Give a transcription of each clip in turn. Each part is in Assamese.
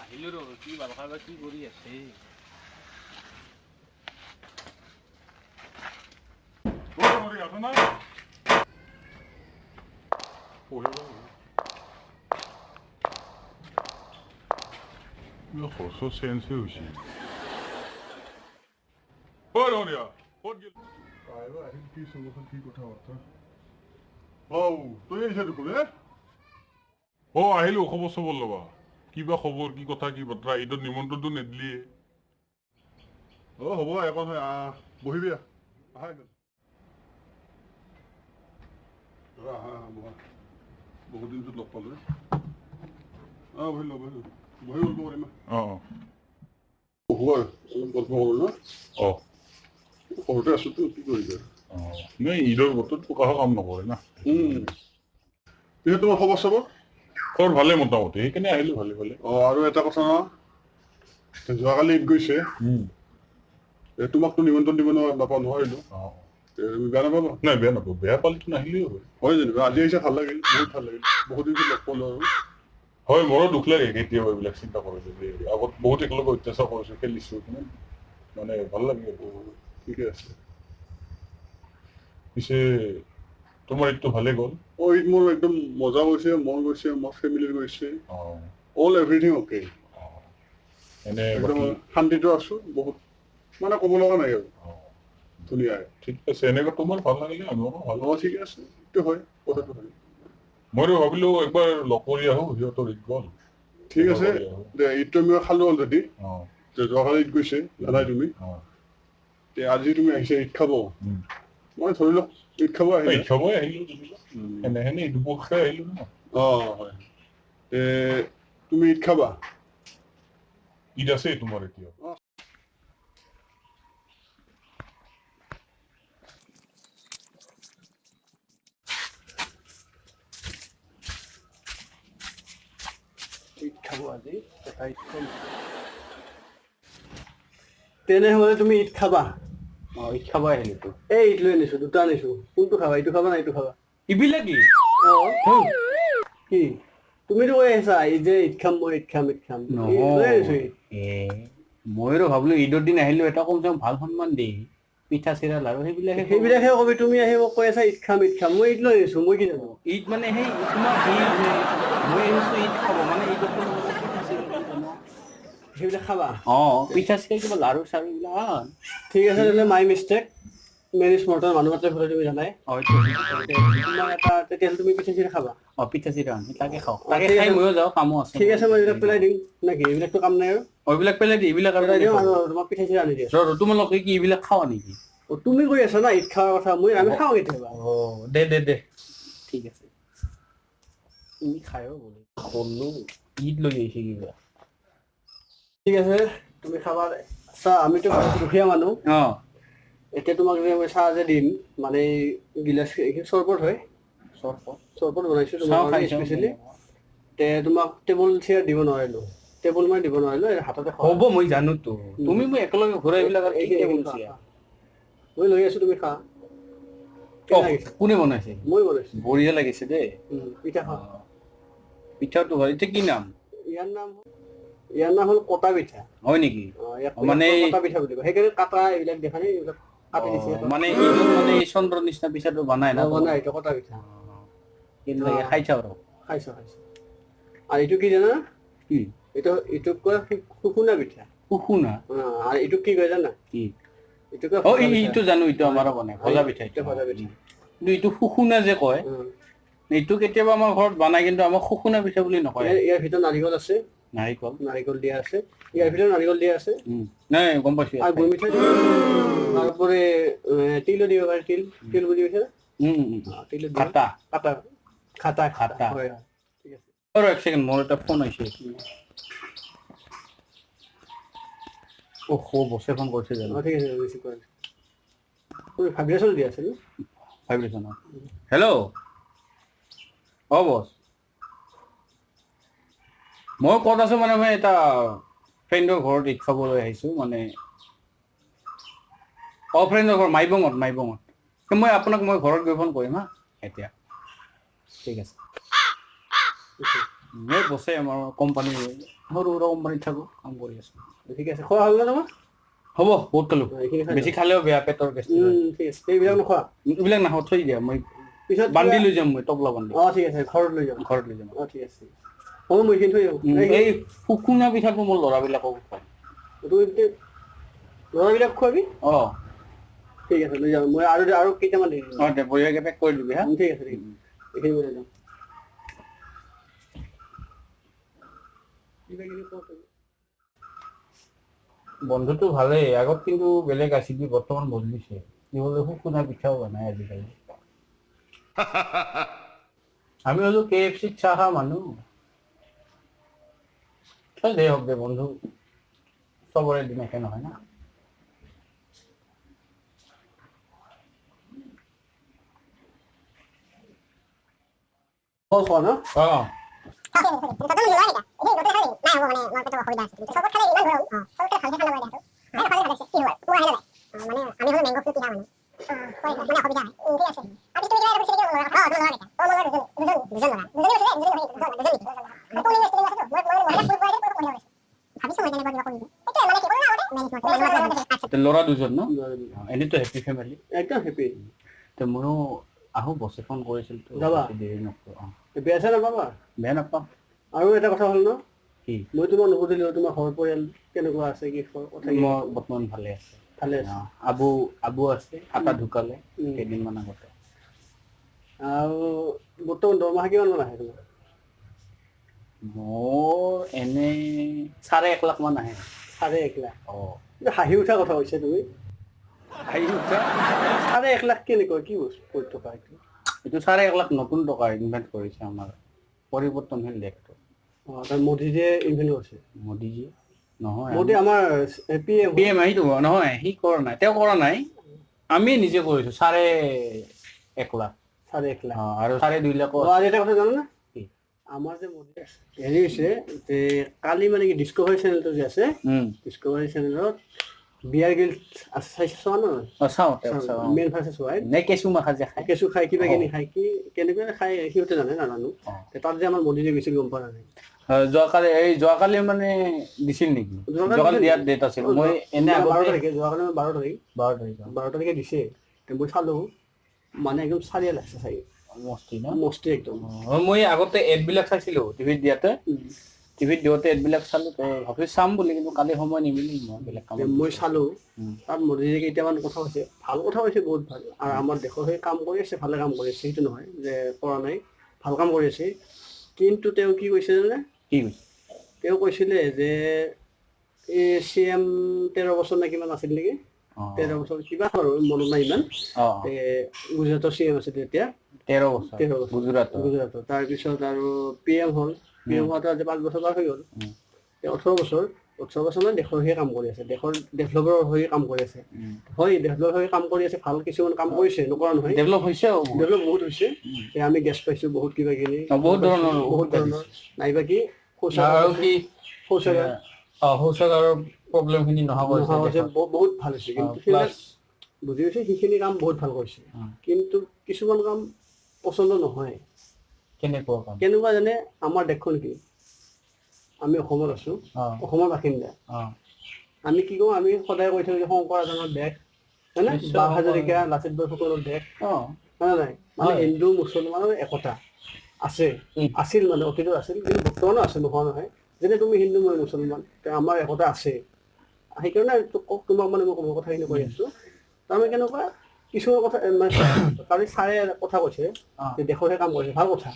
আহিলো ৰ কি বালকা বা কি কৰি আছে Horso sense hoje. Olha, pode. Ai, vai, que isso, vou aqui com outra. Oh, tu aí já do né? Oh, আহিলো খবৰ সব লবা কিবা খবৰ কি কথা কি বতৰা ইদৰ নিমন্ত্ৰণটো নেদলি হ'ব এখন বহিবি আহা বহুত দিন লগ পালো বহিব পাৰিম গল্প কৰো ন সৰুতে আছোতো কি কৰিবি নাই ঈদৰ বতৰত প্ৰকাশৰ কাম নকৰে না তোমাৰ খবৰ চবৰ খবৰ ভালে মোটামুটি সেইকাৰণে আহিলো ভালে ভালে আৰু এটা কথা ন যোৱাকালি ঈদ গৈছে তোমাকতো নিমন্ত্ৰণ দিব নাপাওঁ নোৱাৰিলো বেয়া নাপাবা নাই বেয়া নাপাব বেয়া পালিতো নাহিলেও হয় যেনিবা আজি আহিছে ভাল লাগিল বহুত ভাল লাগিল বহুত দিন লগ পালো আৰু হয় মোৰো দুখ লাগে কেতিয়াবা এইবিলাক চিন্তা কৰিছো যে আগত বহুত একেলগে অত্যাচাৰ কৰিছো খেলিছো মানে ভাল লাগে ঠিকে আছে পিছে তোমাৰ ঈদটো ভালে গ'ল ঈদ মোৰ একদম মজা গৈছে মন গৈছে মোৰ ফেমিলিৰ গৈছে অল এভৰিথিং অকে এনে একদম শান্তিটো আছো বহুত মানে ক'ব লগা নাই আৰু ধুনীয়া ঠিক আছে এনেকৈ তোমাৰ ভাল লাগিলে আমাৰো ভাল ঠিক আছে এইটো হয় কথাটো হয় মইতো ভাবিলো একবাৰ লগ কৰি আহো সিহঁতৰ ঈদ গ'ল ঠিক আছে ঈদটো আমি খালো অলৰেডি যোৱাকালি ঈদ গৈছে জানাই তুমি আজি তুমি আহিছা ঈদ খাব মই ধৰি লওক ঈদ খাব আহিলো এনে ঈদ খাই আহিলো ন হয় তুমি ঈদ খাবা ঈদ আছে তোমাৰ এতিয়া তেনেহলে তুমি ঈদ খাবা ঈদ খাবা আহিলো এই ঈদ লৈ আনিছো দুটা আনিছো কোনটো খাবা এইটো খাবা না এইটো খাবা ইবিলা কি কি তুমিতো কৈ আছা এই যে ঈদ খাম মই ঈদ খাম মইৰো ভাবিলো ঈদৰ দিন আহিলো এটা কমচে কম ভাল সন্মান দেই পিঠা চিৰা লাৰু সেইবিলাকহে কবি তুমি আহিব কৈ আছা ঈদ খাম মই ঈদ লৈ আনিছো মই কি জানো ঈদ মানে সেই তোমাৰ ঈদ মই আহিছো ঈদ খাব মানে ঈদৰ দিন সেইবিলাক খাবা পিঠা চিৰা কিবা লাৰু চাৰু এইবিলাক ঠিক আছে তেতিয়াহ'লে মাই মিষ্টেক মেনেজ মৰ্টৰ মানুহ মাত্ৰে ঘৰে তুমি জানাই তোমাৰ এটা তেতিয়াহ'লে তুমি পিঠা চিৰা খাবা পিঠা চিৰা তাকে খাওঁ তাকে খাই ময়ো যাওঁ কামো আছে ঠিক আছে মই এইবিলাক পেলাই দিম নেকি এইবিলাকতো কাম নাই আৰু এইবিলাক পেলাই দি এইবিলাক পেলাই দিম আৰু তোমাক পিঠা চিৰা আনি দিম তোমালোকে কি এইবিলাক খাৱা নেকি তুমি কৈ আছা না ঈদ খোৱাৰ কথা আমি খাওঁ কেতিয়াবা দে ঠিক আছে তুমি খায়ো বোলে কলো ঈদ লৈ আহিছে কিবা ঠিক আছে তুমি খাবা চাহ আমিতো দুখীয়া মানুহ এতিয়া তোমাক মই চাহ যে দিম মানে গিলাচ চৰবত হয় চৰবত বনাইছো তোমাৰ স্পেচিয়েলি তোমাক টেবুল চেয়াৰ দিব নোৱাৰিলো টেবুল মানে দিব নোৱাৰিলো হাততে হ'ব মই জানোতো তুমি মই একেলগে ঘূৰাই এইবিলাক মই লৈ আছো তুমি খা কোনে বনাইছে মই বনাইছো বঢ়িয়া লাগিছে দেই পিঠা খা পিঠাটো হয় এতিয়া কি নাম ইয়াৰ নাম হ'ল কটা পিঠা হয় নেকি মানে কটা পিঠা বুলি কয় সেইকাৰণে কাটা এইবিলাক দেখা নাই এইবিলাক কাটি দিছে মানে ঈদত মানে এই চন্দ্ৰৰ নিচিনা পিঠাটো বনাই না বনাই এইটো কটা পিঠা খাইছা আৰু খাইছো আৰু এইটো কি জানা কি এইটোক কয় শুকুনা পিঠা শুকুনা আৰু এইটোক কি কয় জানা কি এইটো কয় এইটো জানো এইটো আমাৰো বনাই ভজা পিঠা কিন্তু এইটো শুকুনা যে কয় এইটো কেতিয়াবা আমাৰ ঘৰত বনাই কিন্তু আমাক শুকুনা পিঠা বুলি নকয় ইয়াৰ ভিতৰত নাৰিকল আছে নাৰিকল দিয়া আছে ইয়াৰ ভিতৰত নাৰিকল দিয়া আছে নাই গম পাইছো আৰু গুৰ মিঠাই তারপরে তিলও দিও ভাই তিল বুঝি গেছে তিল খাতা খাতা খাতা খাতা ঠিক আছে আর এক সেকেন্ড মোর একটা ফোন আইছে ওহো বসে ফোন করছে জানো ঠিক আছে রিসিভ করেন ওই ভাইব্রেশন দি আছে ভাইব্রেশন হ্যালো ও বস মই কত আছো মানে মই এটা ফ্ৰেণ্ডৰ ঘৰত ঈদ খাবলৈ আহিছো মানে ফ্ৰেণ্ডৰ ঘৰ মাইবঙত মই আপোনাক মই ঘৰত গৈ ফোন কৰিম হা এতিয়া ঠিক আছে মই বসে আমাৰ কোম্পানী সৰু সৰু কোম্পানীত থাকো কাম কৰি আছো ঠিক আছে খোৱা হ'ল না তোমাৰ হ'ব বহুত খালো বেছি খালেও বেয়া পেটৰ গেছ ঠিক আছে এইবিলাক নোখোৱা এইবিলাক নাখাওঁ থৈ দিয়া মই পিছত বান্ধি লৈ যাম মই টপলা বান্ধি ঠিক আছে ঘৰত লৈ যাম ঠিক আছে হ'ব মই এইখিনি থৈ যাম এই শুকুনা পিঠাটো মোৰ ল'ৰাবিলাকক খুৱাই ল'ৰাবিলাক খুৱাবি ঠিক আছে লৈ যাম মই আৰু কেইটামান দিম বঢ়িয়াকৈ পেক কৰি দিবি হা ঠিক আছে এইখিনি লৈ যাম বন্ধুটো ভালেই আগত কিন্তু বেলেগ আছিল বৰ্তমান বদলিছে কি হলে শুকুনা পিঠাও বনাই আজিকালি আমি হলো KFC চাহ খোৱা মানুহ দে হওক দে বন্ধু চবৰে দিন একে নহয় না খোৱা ন ল'ৰা দুজন ন এনেতো হেপী ফেমিলি একদম হেপী মোৰো আহো বছে ফোন কৰিছিল যাবা দেৰি নকৰো বেয়া চেয়া নাপাবা বেয়া নাপাম আৰু এটা কথা হ'ল ন কি মই তোমাক নুসুধিলো তোমাৰ ঘৰ পৰিয়াল কেনেকুৱা আছে কি কথা মই বৰ্তমান ভালে আছে আবু আছে আটা ঢুকালে কেইদিনমান আগতে আৰু বৰ্তমান দৰমহা কিমান মান আহে তোমাৰ মোৰ এনে 1.5 লাখ মান আহে 1.5 লাখ হাঁহি উঠা কথা কৈছে তুমি হাঁহি উঠা 1.5 লাখ কেনেকুৱা কি বস্তু টকা এইটো 1.5 লাখ নতুন টকা ইনভেষ্ট কৰিছে আমাৰ পৰিৱৰ্তনশীল দেশটো তাৰ মোদীজীয়ে ইনভেষ্ট কৰিছে মোদীজী নহয় মোদী আমাৰ PM আহিটো নহয় সি কৰা নাই তেওঁ কৰা নাই আমি নিজে কৰিছো 1.5 লাখ 1.5 লাখ আৰু 2.5 লাখ আৰু এটা কথা জানো না আমাৰ যে মোদী হেৰি হৈছে যে কালি মানে কি ডিস্কভাৰী চেনেলটো যে আছে ডিস্কভাৰী চেনেলত BearGryll চাইছা ন চাওঁ মেন ভাৰ্চেছ ৱাইল্ড নে কেঁচু মাখা যে খাই কেঁচু খাই কিবা কিনি খাই কি কেনেকৈ খাই সিহঁতে জানে নাজানো তাত যে আমাৰ মোদী যে গৈছিল গম পোৱা নাই যোৱাকালি মানে দিছিল নেকি যোৱাকালি দিয়াত ডেট আছিল মই এনে 12 তাৰিখে যোৱাকালি 12 তাৰিখে দিছে মই চালো মানে একদম চাৰিয়া লাগছে চাই মস্তি একদম মই আগতে এডবিলাক চাইছিলো টিভিত দিয়াতে টিভিত দিওঁতে এডবিলাক চালো ভাবি চাম বুলি কিন্তু কালি সময় নিমিলিল মই চালো তাত মোদীজী কেইটামান কথা কৈছে ভাল কথা কৈছে বহুত ভাল আৰু আমাৰ দেশৰ হৈ কাম কৰি আছে ভালে কাম কৰি আছে সেইটো নহয় যে কৰা নাই ভাল কাম কৰি আছে কিন্তু তেওঁ কি কৈছে জানে কি কৈছে তেওঁ কৈছিলে যে এই CM 13 বছৰ নে কিমান আছিল নেকি 13 বছৰ কিবা আৰু মনত নাই ইমান গুজৰাটৰ CM আছিল তেতিয়া 13 বছৰ গুজৰাটৰ তাৰপিছত আৰু PM হ'ল PM হোৱাটো আজি 5 বছৰ হৈ গ'ল 18 বছৰ মানে দেশৰ হৈ কাম কৰি আছে দেশৰ ডেভেলপাৰ হৈ কাম কৰি আছে হয় ডেভেলপাৰ হৈ কাম কৰি আছে ভাল কিছুমান কাম কৰিছে নকৰা নহয় ডেভেলপ হৈছে ডেভেলপ বহুত হৈছে আমি গেছ পাইছো বহুত কিবা কিনি বহুত ধৰণৰ নাইবা কি শৌচাগাৰৰ প্ৰব্লেমখিনি নহ'ব বহুত ভাল হৈছে কিন্তু বুজি পাইছে সেইখিনি কাম বহুত ভাল কৰিছে কিন্তু কিছুমান কাম পচন্দ নহয় কেনেকুৱা জানে আমাৰ দেশখন কি আমি অসমত আছো অসমৰ বাসিন্দা আমি কি কওঁ আমি সদায় কৈ থাকো যে শংকৰাজানৰ দেশ হয়নে বা হাজৰিকা লাচিত বৰফুকনৰ দেশ হয় নাই মানে হিন্দু মুছলমানৰ একতা আছে আছিল মানে অতীতত আছিল কিন্তু বৰ্তমানো আছে নোহোৱা নহয় যেনে তুমি হিন্দু মই মুছলমান আমাৰ একতা আছে সেইকাৰণে তোমাক মানে মই ক'ব কথাখিনি কৈ আছো তাৰমানে কেনেকুৱা কিছুমান কথা মানে কালি ছাৰে কথা কৈছে যে দেশৰহে কাম কৰিছে ভাল কথা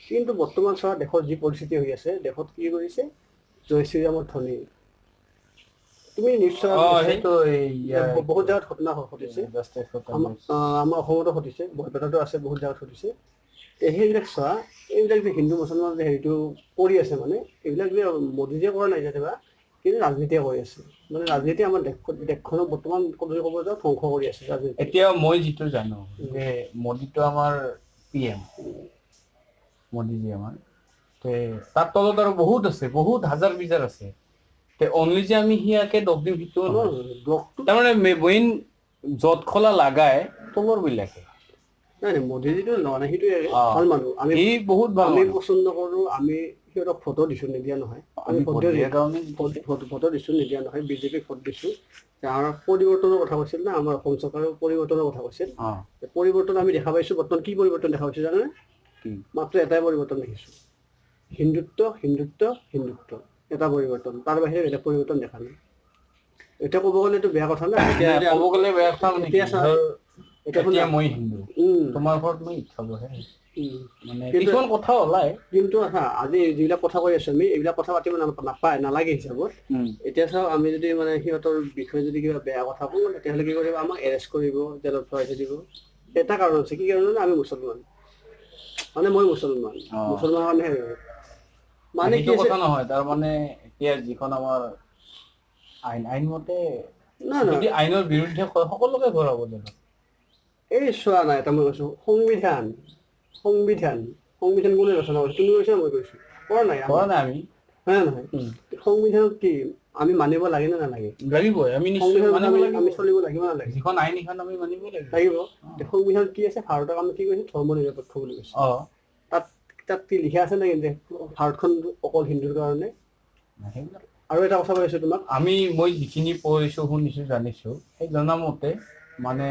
কিন্তু বৰ্তমান চোৱা দেশৰ যি পৰিস্থিতি হৈ আছে দেশত কি কৰিছে জয় শ্ৰীৰামৰ ধ্বনি তুমি নিশ্চয় বহুত জাগাত ঘটনা ঘটিছে আমাৰ অসমতো ঘটিছে বৰপেটাতো আছে বহুত জাগাত ঘটিছে সেইবিলাক চোৱা এইবিলাক যে হিন্দু মুছলমান যে হেৰিটো কৰি আছে মানে এইবিলাক যে মোদীজীয়ে কৰা নাই যেনিবা কিন্তু ৰাজনীতিয়ে কৰি আছে মানে ৰাজনীতি আমাৰ দেশখনক বৰ্তমান ক'ব যাওঁ ধ্বংস কৰি আছে এতিয়া মই যিটো জানো যে মোদীটো আমাৰ PM মোদীজী আমাৰ তাৰ তলত আৰু বহুত আছে বহুত হাজাৰ বিজাৰ আছে অনলি যে আমি হিয়াকে দক দিম সেইটো তাৰমানে মেইন য'ত খোলা লাগায় তলৰ বিলাকে নাই মোদীজিটো লোৱা নাই, সেইটো ভাল মানুহ, আমি বহুত ভাল, আমি পচন্দ কৰো, আমি সিহঁতক ভোটো দিছো, নিদিয়া নহয়, আমি ভোটো দিছো, নিদিয়া নহয়, বিজেপিক ভোট দিছো। আমাৰ পৰিৱৰ্তনৰ কথা কৈছিল না, আমাৰ অসম চৰকাৰৰ পৰিৱৰ্তনৰ কথা কৈছিল, পৰিৱৰ্তন আমি দেখা পাইছো। বৰ্তমান কি পৰিৱৰ্তন দেখা পাইছো জানানে? মাত্ৰ এটাই পৰিৱৰ্তন দেখিছো, হিন্দুত্ব হিন্দুত্ব হিন্দুত্ব, এটা পৰিৱৰ্তন, তাৰ বাহিৰে বেলেগ পৰিৱৰ্তন দেখা নাই। এতিয়া ক'ব গ'লে এইটো বেয়া কথা না, ক'ব গ'লে বেয়া কথা মানে এতিয়া মই হিন্দু, তোমাৰ ঘৰত মই ইচ্ছাবহে, মানে কিছুমান কথা ওলাই। কিন্তু আজি যিবিলাক কথা কৈ আছো আমি, এইবিলাক কথা পাতিব নাপায়, নালাগে হিচাপত। এতিয়া চাওক, আমি যদি মানে সিহঁতৰ বিষয়ে যদি কিবা বেয়া কথা কওঁ, তেতিয়াহ'লে কি কৰিব, আমাক এৰেষ্ট কৰিব, জেলত ভৰাই থৈ দিব। এটা কাৰণ আছে, কি কাৰণ? আমি মুছলমান, মানে মই মুছলমান, মুছলমান কাৰণে মানে কি কথা নহয়, তাৰ মানে এতিয়া যিখন আমাৰ আইন মতে যদি আইনৰ বিৰুদ্ধে কয়, সকলোকে ঘূৰাব জানো? এই চোৱা নাই, এটা মই কৈছো সংবিধান, সংবিধান সংবিধান কোনে ৰচনা কৰিছে? তুমি কৈছা, মই কৈছো, কৰা নাই আমি, হয় নে নহয়? সংবিধানত কি আমি মানিব লাগে নে নালাগে? লাগিবই, আমি আমি চলিব লাগিব নে নালাগে? যিখন আইন এখন আমি মানিব লাগিব। সংবিধানত কি আছে? ভাৰতক আমি কি কৈছো? ধৰ্ম নিৰপেক্ষ বুলি কৈছো। তাত কি লিখা আছে নে ভাৰতখন অকল হিন্দুৰ কাৰণে? আৰু এটা কথা কৈ আছো তোমাক, মই যিখিনি পঢ়িছো, শুনিছো, জানিছো, সেই জনামতে মানে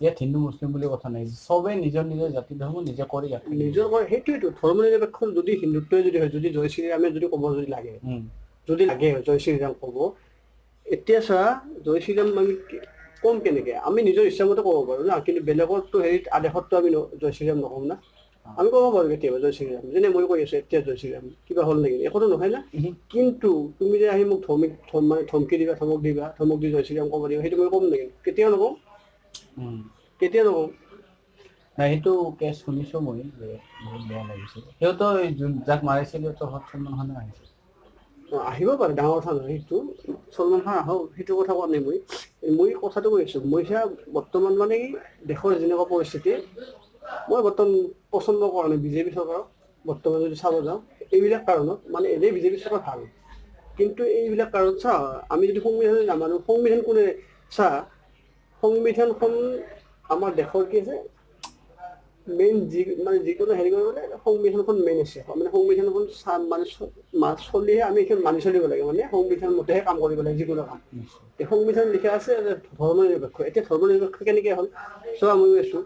ইয়াত হিন্দু মুছলিম বুলি কথা নাই, চবে নিজৰ নিজৰ জাতি ধৰ্ম নিজে কৰি ৰাখে, নিজৰ কৰে। সেইটোৱেইটো ধৰ্ম নিৰপেক্ষ। যদি হিন্দুত্বই যদি হয়, যদি জয় শ্ৰীৰামে যদি ক'ব, যদি লাগে জয় শ্ৰীৰাম ক'ব, এতিয়া চোৱা, জয় শ্ৰীৰাম আমি কম কেনেকে? আমি নিজৰ ইচ্ছামতে ক'ব পাৰো না, কিন্তু বেলেগৰতো হেৰিত আদেশতটো আমি জয় শ্ৰীৰাম নকওঁ না। আমি ক'ব পাৰো কেতিয়াবা জয় শ্ৰীৰাম, যেনে মই কৈ আছো এতিয়া জয় শ্ৰীৰাম, কিবা হ'ল নেকি? একোতো নহয় না। কিন্তু তুমি যে আহি মোক ধমকি দিবা, ধমক দি জয় শ্ৰীৰাম ক'ব দিবা, সেইটো মই ক'ম নেকি? কেতিয়াও নকওঁ, কেতিয়াও নকওঁ। নাই, সেইটো কেছ শুনিছো মই, যে বহুত বেয়া লাগিছে। সিহঁতো যাক মাৰিছিল, সিহঁতৰ ঘৰত সলমান খানে আহিছিল, আহিব পাৰে, ডাঙৰ কথা নহয় সেইটো। সলমান খান আহক, সেইটো কথা কোৱা নাই মই কথাটো কৈ আছো। মই বৰ্তমান মানে কি, দেশৰ যেনেকুৱা পৰিস্থিতি, মই বৰ্তমান পচন্দ কৰা নাই বিজেপি চৰকাৰক। বৰ্তমান যদি চাব যাওঁ, এইবিলাক কাৰণত, মানে এনেই বিজেপি চৰকাৰ ভাল, কিন্তু এইবিলাক কাৰণত চা, আমি যদি সংবিধান নামানো, সংবিধান কোনে চা, সংবিধানখন আমাৰ দেশৰ কি আছে, মেইন মানে যিকোনো হেৰি কৰিবলৈ সংবিধানখন মেইন আছে, মানে সংবিধানখন চলিহে আমি এইখন মানি চলিব লাগে, মানে সংবিধান মতেহে কাম কৰিব লাগে যিকোনো কাম। সংবিধান লিখা আছে ধৰ্ম নিৰপেক্ষ। এতিয়া ধৰ্ম নিৰপেক্ষ কেনেকে হ'ল? চোৱা, মই কৈছো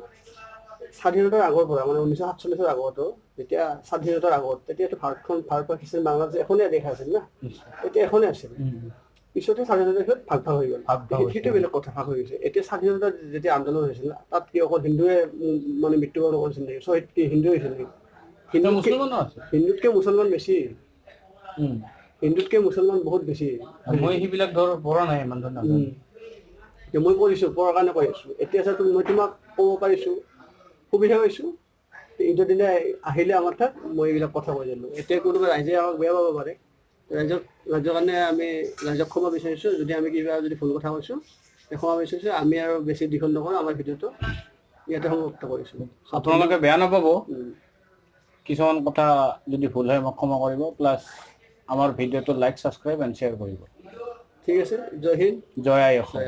স্বাধীনতাৰ আগৰ পৰা, মানে 1947 আগতো, যেতিয়া স্বাধীনতাৰ আগত, তেতিয়াতো ভাৰত পাকিস্তান বাংলাদেশ এখনেই দেশ আছিল না, এতিয়া এখনেই আছিল। পিছতে স্বাধীনতাৰ পিছত ভাগ হৈ গ'ল, সেইটো বেলেগ কথা, ভাগ হৈ গৈছে। এতিয়া স্বাধীনতাৰ যেতিয়া আন্দোলন হৈছিল, তাত কি অকল হিন্দুৱে মানে মৃত্যুবৰণ কৰিছিল নেকি? শ্বহীদ কি হিন্দু হৈছিল নেকি? হিন্দুতকে মুছলমান বেছি, হিন্দুতকে মুছলমান বহুত বেছি। মই সেইবিলাক পঢ়া নাই, মানুহ নাজানো। মই কৰিছো, পঢ়াৰ কাৰণে কৈ আছো। এতিয়া মই তোমাক ক'ব পাৰিছো, সুবিধা পাইছো, ঈদৰ দিনা আহিলে আমাৰ তাত, মই এইবিলাক কথা কৈ দিলো। এতিয়া কোনোবা ৰাইজে আমাক বেয়া পাব পাৰে, ৰাইজৰ কাৰণে আমি ৰাইজক ক্ষমা বিচাৰিছো, যদি আমি কিবা যদি ভুল কথা কৈছো, ক্ষমা বিচাৰিছো। আমি আৰু বেছি দীঘল নকৰো, আমাৰ ভিডিঅ'টো ইয়াতে সমাপ্ত কৰিছো। আপোনালোকে বেয়া নাপাব, কিছুমান কথা যদি ভুল হয় মোক ক্ষমা কৰিব, প্লাছ আমাৰ ভিডিঅ'টো লাইক, ছাবস্ক্ৰাইব এণ্ড শ্বেয়াৰ কৰিব। ঠিক আছে, জয় হিন্দ, জয় আই অসম।